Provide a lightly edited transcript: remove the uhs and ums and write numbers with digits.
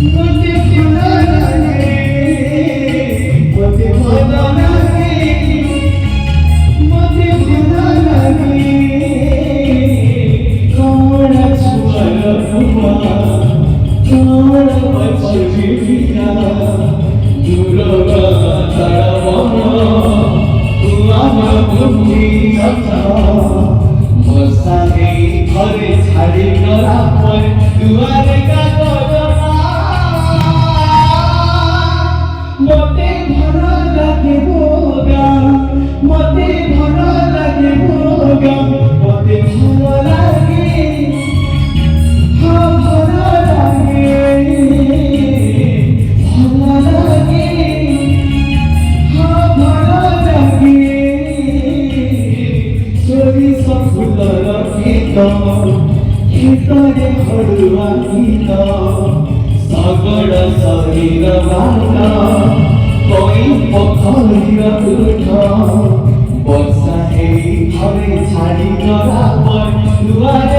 मते भला लागे मते भला लागे मते भला लागे कौन छुअल हुआ कौन बचबिया दूरगा तड़वना तुआमा बुद्धि सता मसाले घरे छाड़ी गला पर दुआरे का गजना मते भला लागे भोगा मते भला लागे भोगा मते भला लागे हाँ भला लागे भला लागे हाँ भला लागे सोरी सब फुलर खेतरे हड़ुआ गीत सगड़ शरीर बाला कोई पोखरीर उठ वर्षा हे घरे छाड़ी गला पर दुआर